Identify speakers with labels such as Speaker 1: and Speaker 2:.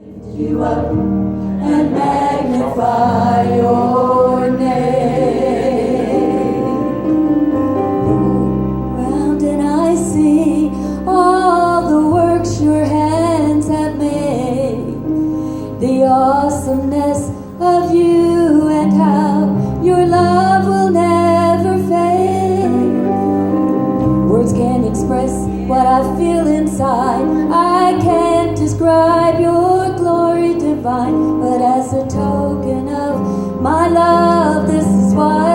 Speaker 1: You up and magnify your name. Round and I see all the works your hands have made, the awesomeness of you and how your love will never fade. Words can't express what I feel inside. I can't describe your glory divine, but as a token of my love, this is why